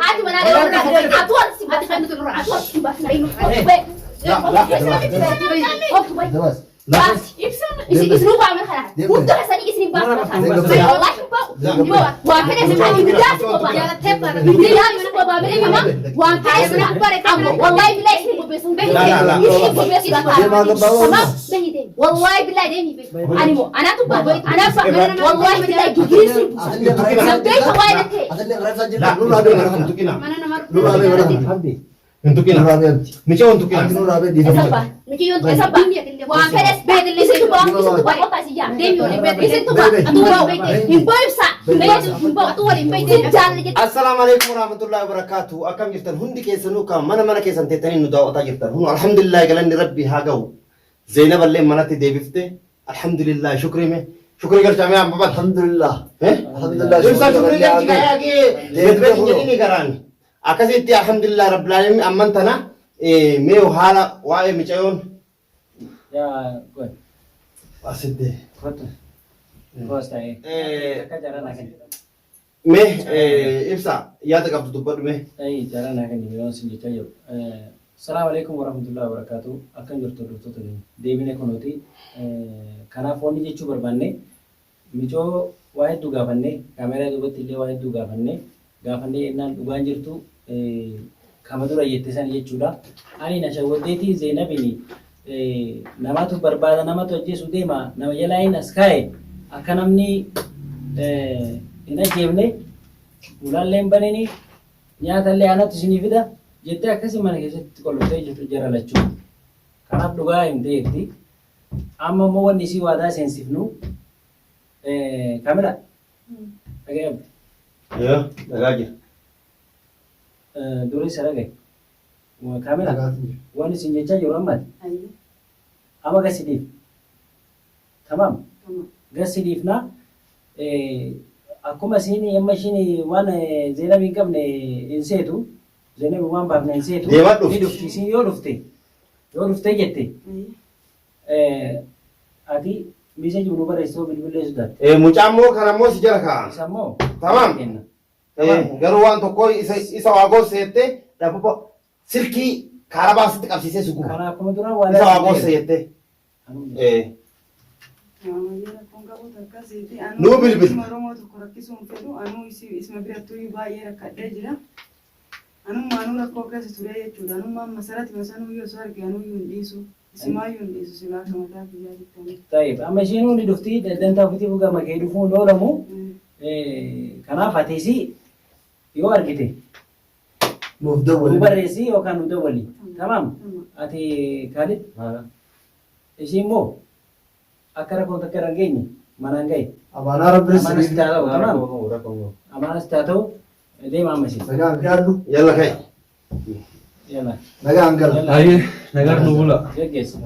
هات وانا اطول سبات خلينا نروح اطول سبات لا يسنو بعمل خلاص وانت حسن يسني بعمل والله واحد يسمعني بداس يا تبر يا يسنو بعمل ماما واحد يسنو بارك والله بالله يسنو بيسون به لا والله بالله ديني انا تبا انا والله بالله جيس سبيت وايدك Untuk kina. Micha untuk kina. Micha esaba. Wa keres bed li situ ba kota siya. Demi oli bed li situ ba. Atu ba. Imboy sa. Imboy atu oli imboy de jaan li. Assalamualaikum warahmatullahi wabarakatuh. Akam jirtan hundi kesanu ka mana kesan tetani nu dawata jirtan. Hun alhamdulillah galan rabbi hagaw. Zainab alle manati debifte. Alhamdulillah shukri me. Shukri gal jamia baba alhamdulillah. Alhamdulillah. Shukri gal jigaya ki bedbe ni garani. Akasitti alhamdulillah rabbil alamin amantana meu hala wae micayon ya good asitte good stai ka jara na kan me ibsa ya ta kabtu bad me ai jara na kan ni yon sin jitayo assalamu alaikum warahmatullahi wabarakatuh akan jurto to to debine konoti kana foni jechu barbanne micho wae duga banne kamera dubatti le wae duga banne gaafanne ennaan dhugaan jirtu kamadura yettisan jechuudha ani na shawwadeeti Zainabini namatu barbaada namatu ajjeesu deema nama jalaayin as kaa'e akka namni hin ajjeefne ulaalleen banini nyaatallee anatu isinii fida jettee akkasii mana keessatti qolloftee jirtu jara lachuu kanaaf dhugaa hin ta'etti amma immoo wanni isii waadaa seensifnu kamera dhaga'amte ya dagaja duri saragai kamera wani sinjecha yoramad ama gasidif tamam gasidif na akuma sini yamma shini wana Zainab qabne insetu Zainab wan babne insetu ni dufti sini yo dufte jette ati mise junu bare so bilbile sudat mucammo kanammo sijara ka sammo tamam garu wan tokko isa wago sette dapo silki karaba sitti qabsise sugu kana akuma dura wala isa wago sette nu bilbil maromo to korakisum fedu anu isma biratu baye rakade jira anu manu rakko kasi ture yechuda anu mam masarati masanu yo sargi anu yundisu isma yundisu sila kamata biyadi tani طيب اما شنو اللي دفتي دنتا فتي بقى ما كيدفون لولمو kana fatisi yo argite mufdawali mubarresi yo kan mudawali tamam ati Khalid isimo akara ko takara ngeni manangai amana rabbi amana stato de mamasi naga angalu yalla kay yalla naga angal ay nagar nubula yes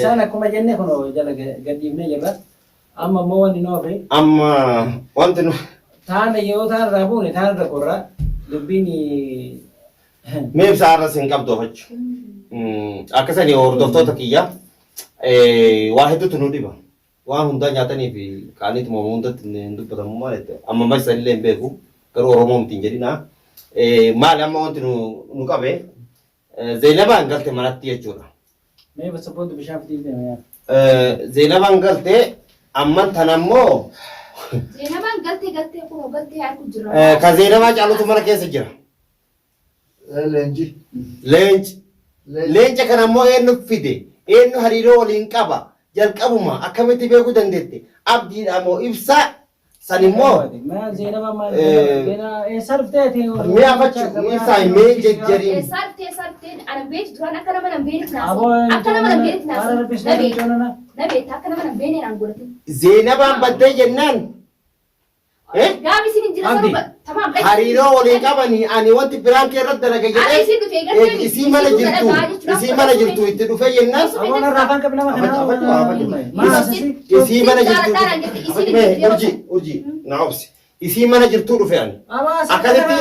sana kuma jenne kono jala gadimne jala amma mo wani no fe amma wanti no taana yoo taan raabune taan rakorra dubbini meem saara sin qabdo fachu akkasani hordoftoota kiyya waa hedduutu nu dhiba waan hundaa nyaatanii fi kaaniitu mama hundatti hin dubbatamu maalette amma marsa illee hin beeku garuu oromoo mtiin jedhina maali amma wanti nu qabe Zainabaan galte manatti jechuudha mee basappoontu bishaan fitiifne Zainabaan galte amman tanammoo Zainabaan galte kuno galte harku jira ka Zainabaa caalutu mana keessa jira leenca kanammoo eenyu fide eenyu hariiroo waliin qaba jalqabuma akkamitti beekuu dandeette abdiidha moo ibsa san immoo ma Zainabaa maal bena sarfteeti mee afachu ibsa mee jejjeriin sarte ana beet duran akka nama nan beet naas akka nama nan beet naas nabe akka nama nan beet nan godhate Zainabaan baddee jennaan gaabi isin jira sababa tamam hariiroo waliin qabanii ani wanti biraan kee irratti dalaga jedhee isii mana jirtu itti dhufe jennaan abona rafan qabna ma kana isii mana jirtu urji naabsi isii mana jirtu dhufe ani akkasitti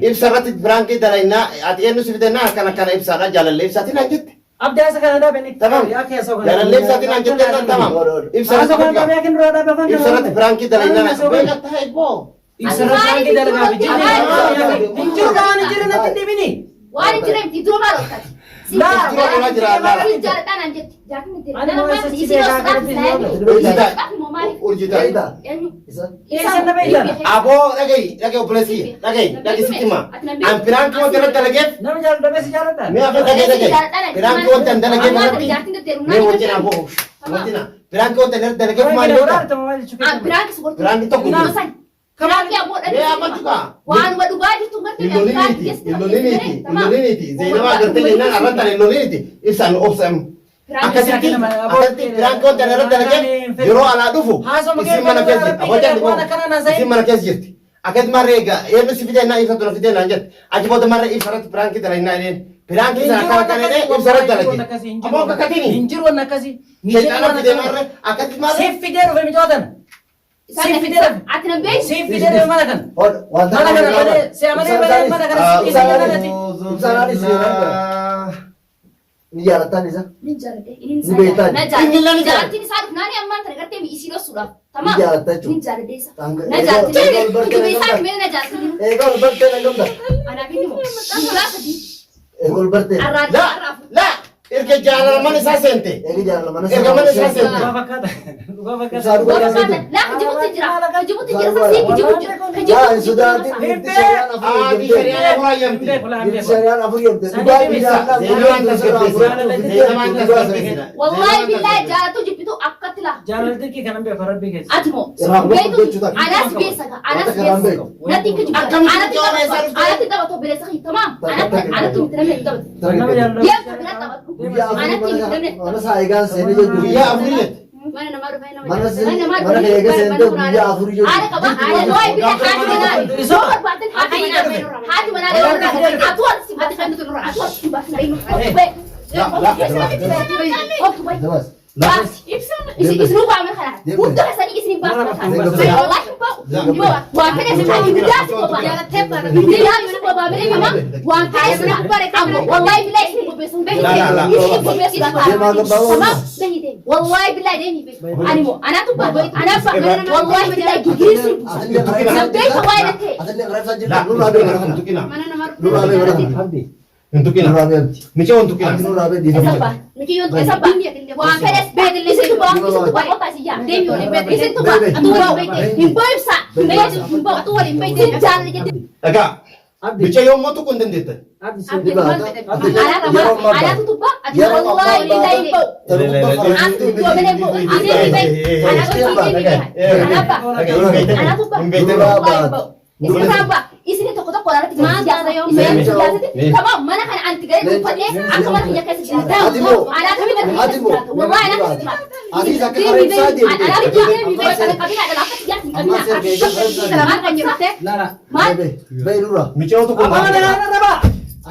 ibsa irratti biraan kee dalagnaa ati eenyu sifitennaa akkana ibsaadha jaalallee ibsaatiin an jette abda sa kana da beni tamam jaalallee ibsaatiin an jette tamam ibsa irratti biraan kee dalagnaa beekatta eebboo ibsa irratti dalagaa bijjini miti. Waan jireem ti duro maal okkati. Jaalataan aan jetti. Ani mau SSC beekaa Eessa nama ilaala? Aboo dhagahi obboleessi sitima. An firaan koo jala dalageef. Nama jaalladhamee si jaalladha. Mee akka dhagahi. Firaan koo jala dalageef maalitti? Mee wajjin aboo. Wajjina. Firaan koo jala dalageef maalitti? Firaan ni tokko. Kanaafii ammoo Mee amma tuqa. waanuma dhugaa jirtu gartee Illoliniiti. Zeenaba agartee jennaan arrantaan illoliniiti. Ibsaan obsam. Akkasitti firaan koo jala dalageef yeroo alaa dhufu isin mana keessa jirti. Isin mana keessa jirti. Akkas marree egaa eenyu si fidee naa ibsa tuna fidee naan jette. Achi booda marree ibsarratti firaanki dalaginaa jedheen. Firaanki sana akka kanadee ibsarratti dalage. Ammoo akka katini. Hinjiru waan akkasii. Sheexana fidee marree akkatti marree. Siif fidee dhufe mijootan. Siif fidee dhufe. ati nan beeku Siif fidee dhufe mana kan. Wanta Mana kana malee si amalee malee mana kana si isa kanatti. Ibsaan ni jaalataan isa. nin jaalladhe inin Ni beektaa? na jaalladhe jaalattiin isaa dhufnaanii ammaan tana gartee mi'isii dhossuudhaaf Ni jaalatta jechuudha. nin jaalladhe isa Tanga- na jaalladhe Eegal barkee utubee isaa na dhumee na jaalladhe Eegal bartee na gamda. anaaf inni moo suuraa sadii Eegal bartee. La la erga jaalala mana isaa seente. Eegi jaalala mana Eega mana isaa seente. Dhugaa fakkaata. Dhugaa fakkaata. Ibsaa dhugaa Gosa fakkaata. sana laa kijibutti jira kijibutti jira sasii kijibutti jira Yaa kijibutti hin sodaatin. jira Bifti shari'aan afur Aa eegamtee. bishariyaa furaa yamti. Bifti shari'aan afur eegamtee. Dhugaa biyyaadhaan Zeenabaan tasgabbeessina. wallahi billahi jaalatu jibbitu akkatti laa Jaalalli kee kanan beeku rabbii keessa. ati moo Irraa beetu jechuudha. anas beessa ka anas Wanta kanaan beessa beeku. natti kijibu Akkamitti anatti xiqqoo beessa dhufte? anatti taphatoo beessa hi tamam anatti miti namni taphatu Nama jaalladhu. yaa kabira taphatu Guyyaa afurii anatti miti mana namni mana isaa eegaan seenee jechuudha. Guyyaa afuriitti. mana namaa dhufee nama Mana jaalatu. si- namaa mana dhufee eega mana seentee funaanaa. guyyaa afurii jechuudha. Haadha qaba haadha nooyi bira haati manaa soo barbaadan haati manaa haati manaa yoo irraa atu ati si baate kan nuti nurra atu ati si baate kan nuti Dabas. isnuu baame kana hunda kasanii isni baase kana wallahi waan kana isni baate bidaas qofa bidaa isni qofa bile kama waan kana isni bare kama wallahi billahi isni qobeessu isni qobeessu Deemaa gabbaa tamam bahide wallahi billahi deemi ani mo anatu ba anafa wallahi billahi gigisi nabbee kawaayate Asallee qarabsaa jirta. La Nurraa beeku kana. Hintukina. Nurraa beeku kana. Abdi. Hintukina. Nurraa beekti. Michoo hintukina. Ati nurraa beekti. Esaba, nikiyun esaba. Waan kanas beedille isitu ba qota siya. Deemi wali beedille isitu ba atu wali beedille. Himbo ibsa. Beedille himbo atu wali beedille. Jaalli jedhe. Dhagaa. Abdi. Micha yommuu tokko hin dandeettan. Abdi si. Abdi Diba, mal ata- beedille. ati- Ala rama ala tutuba ati wallahi billahi himbo. Ati tuwa bele himbo. Ati himbo. Ala tuwa himbo. Ala ba. Ala tuba. Wallahi himbo. Isin ba isin tokko tokko irratti siyaasa yoo tamam mana kana anti gare dhuunfatee akka mana kiyya keessa jiraata. Ati moo? Ala kami gadi Ati moo? wallahi ala kami jiraata. Ati akka qarabsaa deemte. Ala kami jiraata. Kabila ala akka siyaasa Amma seerga eegaa qarabsaa Salaman kan jirte. Lara. Maal? Bee nurraa. Michoo tokko Abba mana kana raba.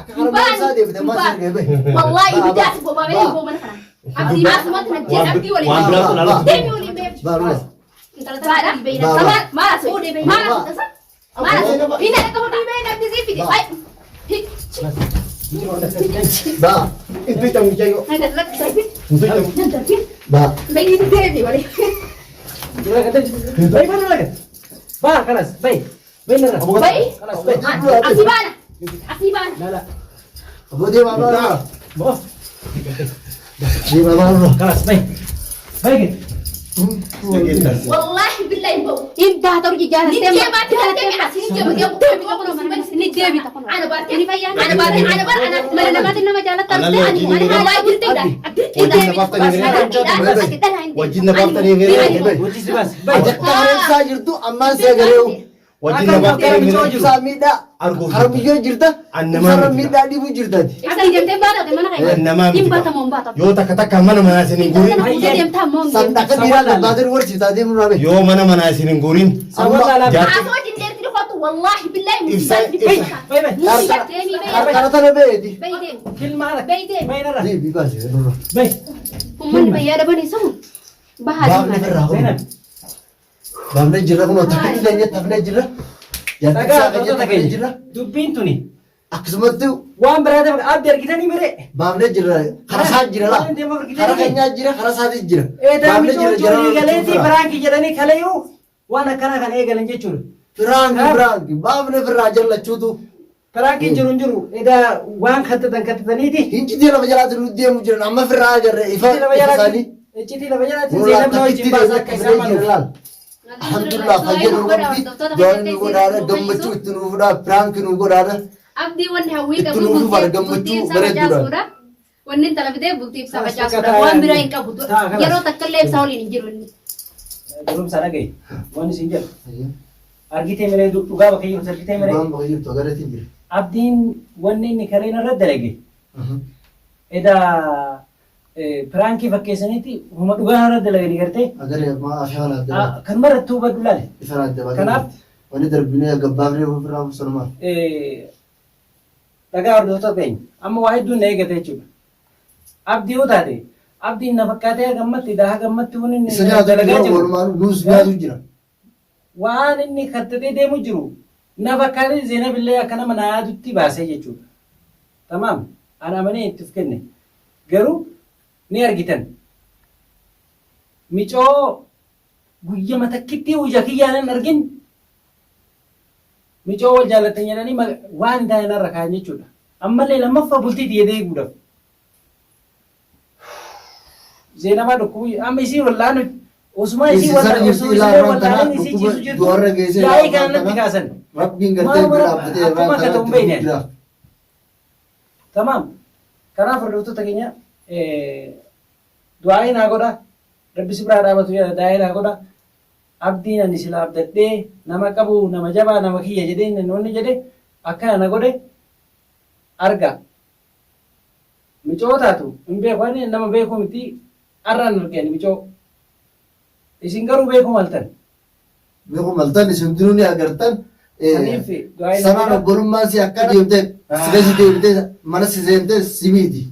Akka qarabsaa deemte amma seerga bee. Wallahi bidaas boba bele bo mana kana. Abdi asuma kana je abdi wali. waan biraa kun ala. Deemi wali be. Baarudha. Baada beena. Sama mala so. Mala so. Mala so. Ina ka mo be na abdi zifi. Ay. Baa. Itu yang micha yoo. Ada lagi sabi. Itu yang. Nanti. Baa. Bayi ni deemi wali. Jira kata. Baik mana lagi? Bah kalas. Baik. Bener. Bayi. Kalas baik. Asibana. Asibana. Lala. Aboo deemaa baarudha. Boh. Deemaa baarudha. Kalas baik. Baik. Wallahi billahi bo. Imba taruji jana temba. Ni mati kana temba. Sini temba dia temba ko mana sini debi ta kono. Ana barke ni fayya. Ana barke ana mana mati nama jala tarte ani ana ala girte da. Wajin na bafta ni mere. Wajin na bafta ni mere. Wajib sih mas. Akka Baik. qarabsaa jirtu ammaan seegareewu. Wajin na bafta ni mere. Ibsaa miidhaa. Arguu. Harbiyyoo jirta. Annamaa Ibsarra miti. miidhaa dhibuu jirtaati. Asal dia temba ta mana kaya. Nama miti. Imba ta momba ta. Yoo takka takka mana manaa isin hin guurin. Dia ta mom. Sandaqa dhiiraa dhabbaatiin warsiisaa deemuu rabe. Yoo mana manaa isin hin guurin. Sama lala. Jaarti. Asal dia tiri foto wallahi billahi Ibsa- Baik. Baik baik. Kana tana beeti. Bayi Kilma ala. Baik. Baik nara. Deebii baasee nurra. Baik. Umman bayyada bani sun. Baafne Bahari. birraa kun. Zainab. Baafne jirra kun takka illee tafne jirra. Jaartii Dhagaa isaa kan gosoota tafne jirra. keenya. Dubbiin tuni. Akkasumatti Waan biraati abdi argitanii mire. baafne jirra. Karaa isaa jira laa. Karaa keenyaa jira. Karaa isaatis jira. Eedaa micoocuu galeetii biraanki jedhanii kaleeyuu waan akkanaa kan eegalan jechuudha. Firaanki baafne firraa jallachuutu. Piraankiin jiru hin jiru. Edaa waan kattataniiti. Hincitii lafa jalaatiin nu deemu jiran amma firraa agarre ifa isaanii. Iccitii lafa jalaatiin Zeenab na wajjin baasaa akka isaan maluuf. Alhamdulillah fayyadu rabbi doon nu godhaadha gammachuu itti nu fudhaa piraanki nu godhaadha. Abdii wanni hawwii Itti qabu nuuf fara gammachuu bareeduudha. Wanni intala fidee bultii ibsaa facaasuudha. Waan biraa hin qabu. Yeroo takka illee ibsaa waliin hin jiru inni. Durumsa dhagaye. Wanni isin jedhu. Argitee miree dhugaa bakka jirtu argitee miree. Waan bakka jirtu agarreetiin jira. Abdiin wanni inni kareen irra dalage. Edaa piraankii fakkeessaniiti huma dhugaa irra dalaganii gartee. Agarree amma afaan adda. Kan marattuu baddu laale. Ifaan adda. Kanaaf wanni darbinee gabbaafnee ofirraa sanumaan. Dhagaa hordoftoota keenya amma waa hedduun na eegate jechuudha. Abdii yoo taate abdiin na fakkaatee gammatti daa gammatti wanni inni Isa dalagaa jiru. Walumaan nuus nyaatu jira. Waan inni kattatee deemu jiru na fakkaatee Zeenab illee akka nama na yaadutti baasee jechuudha. Tamaam ana amanee itti of kenne garuu ni argitan micoo guyya matakkitti hojii kiyyaan hin argin micoo wal jaallatan jedhanii waan taa'e narra kaa'an jechuudha. Ammallee lammaffaa bultiitti jedhee eeguudhaaf. Zeenabaa dhukkubuu amma isii wallaan osuma isii wallaan isii ciisu jirtu yaa'ii kanatti kaasan. Rabbiin gartee biraa akkuma akka ta'u hin beekne. Tamaam kanaaf hordoftoota keenya du'aa naa godha rabbi si biraa dhaabatu daa'ee naa godha. Abdiin ani sila abdadhee nama qabu nama jabaa nama kiyya jedhee inni jedhe akkana na godhe arga. Micoo taatu hin beeku nama beeku miti arraan argeen micoo. Isin garuu beeku maltan. Beeku maltan isin duruu ni agartan. Sanaan obbolummaan si akka deemtee sila si deemtee mana si seentee si miiti.